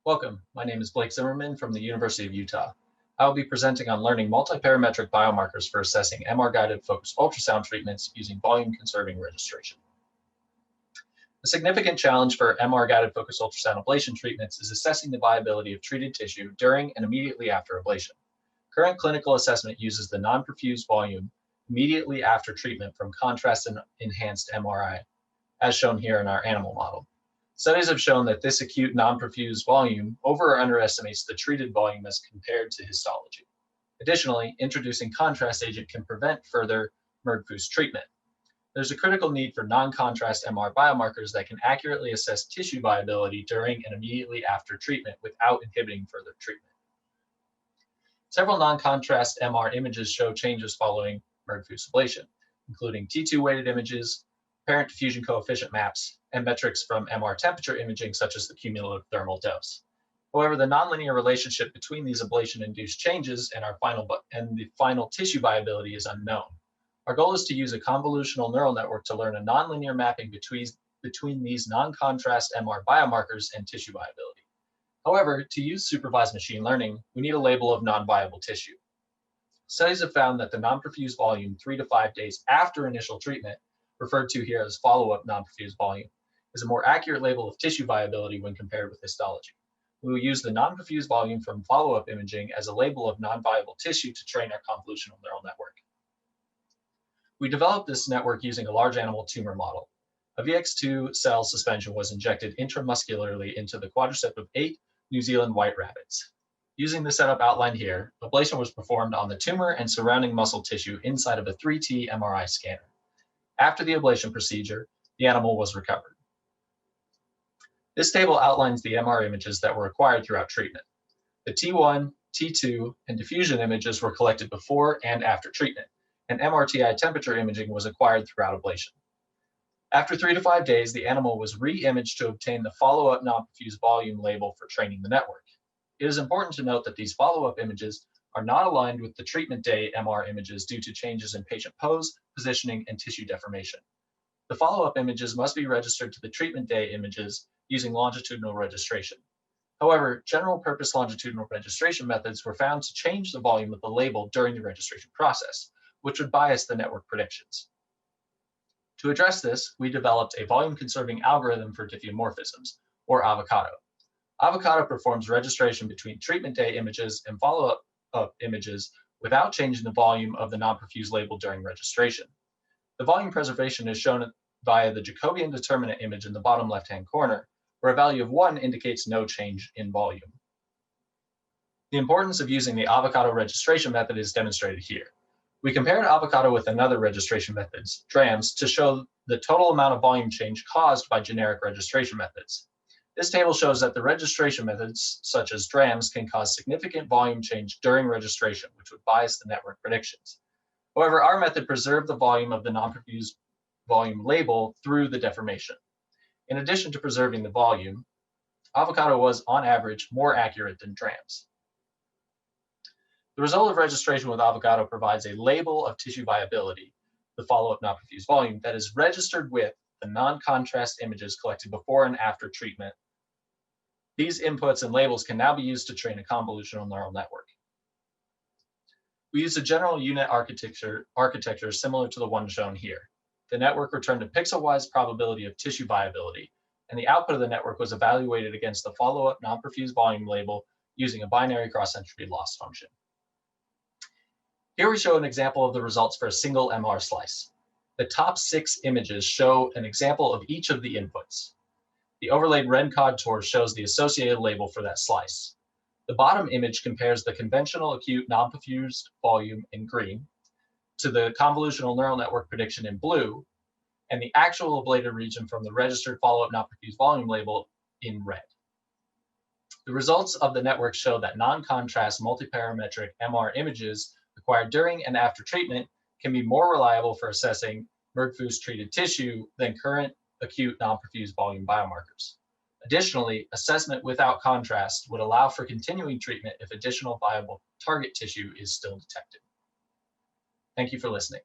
Welcome, my name is Blake Zimmerman from the University of Utah. I will be presenting on learning multiparametric biomarkers for assessing MR-guided focused ultrasound treatments using volume-conserving registration. A significant challenge for MR-guided focused ultrasound ablation treatments is assessing the viability of treated tissue during and immediately after ablation. Current clinical assessment uses the non-perfused volume immediately after treatment from contrast-enhanced MRI, as shown here in our animal model. Studies have shown that this acute non-perfused volume over or underestimates the treated volume as compared to histology. Additionally, introducing contrast agent can prevent further MRgFUS treatment. There's a critical need for non-contrast MR biomarkers that can accurately assess tissue viability during and immediately after treatment without inhibiting further treatment. Several non-contrast MR images show changes following MRgFUS ablation, including T2 weighted images, apparent diffusion coefficient maps, and metrics from MR temperature imaging, such as the cumulative thermal dose. However, the nonlinear relationship between these ablation-induced changes and the final tissue viability is unknown. Our goal is to use a convolutional neural network to learn a nonlinear mapping between these non-contrast MR biomarkers and tissue viability. However, to use supervised machine learning, we need a label of non-viable tissue. Studies have found that the non-perfused volume 3 to 5 days after initial treatment, referred to here as follow-up non-perfused volume, is a more accurate label of tissue viability when compared with histology. We will use the non-perfused volume from follow-up imaging as a label of non-viable tissue to train our convolutional neural network. We developed this network using a large animal tumor model. A VX2 cell suspension was injected intramuscularly into the quadricep of 8 New Zealand white rabbits. Using the setup outlined here, ablation was performed on the tumor and surrounding muscle tissue inside of a 3T MRI scanner. After the ablation procedure, the animal was recovered. This table outlines the MR images that were acquired throughout treatment. The T1, T2, and diffusion images were collected before and after treatment, and MRTI temperature imaging was acquired throughout ablation. After 3 to 5 days, the animal was re-imaged to obtain the follow-up non-perfused volume label for training the network. It is important to note that these follow-up images are not aligned with the treatment day MR images due to changes in patient pose, positioning, and tissue deformation. The follow-up images must be registered to the treatment day images using longitudinal registration. However, general-purpose longitudinal registration methods were found to change the volume of the label during the registration process, which would bias the network predictions. To address this, we developed a volume-conserving algorithm for diffeomorphisms, or AVOCADO. AVOCADO performs registration between treatment day images and follow-up images without changing the volume of the non-perfused label during registration. The volume preservation is shown via the Jacobian determinant image in the bottom left-hand corner, where a value of 1 indicates no change in volume. The importance of using the AVOCADO registration method is demonstrated here. We compared AVOCADO with another registration methods, DRAMS, to show the total amount of volume change caused by generic registration methods. This table shows that the registration methods, such as DRAMS, can cause significant volume change during registration, which would bias the network predictions. However, our method preserved the volume of the non-perfused volume label through the deformation. In addition to preserving the volume, AVOCADO was, on average, more accurate than DRAMS. The result of registration with AVOCADO provides a label of tissue viability, the follow-up non-perfused volume, that is registered with the non-contrast images collected before and after treatment. These inputs and labels can now be used to train a convolutional neural network. We used a general unit architecture similar to the one shown here. The network returned a pixel-wise probability of tissue viability, and the output of the network was evaluated against the follow-up non-perfused volume label using a binary cross-entropy loss function. Here we show an example of the results for a single MR slice. The top 6 images show an example of each of the inputs. The overlaid red contour shows the associated label for that slice. The bottom image compares the conventional acute non-perfused volume in green to the convolutional neural network prediction in blue, and the actual ablated region from the registered follow-up non-perfused volume label in red. The results of the network show that non-contrast multiparametric MR images acquired during and after treatment can be more reliable for assessing MRgFUS treated tissue than current acute non-perfused volume biomarkers. Additionally, assessment without contrast would allow for continuing treatment if additional viable target tissue is still detected. Thank you for listening.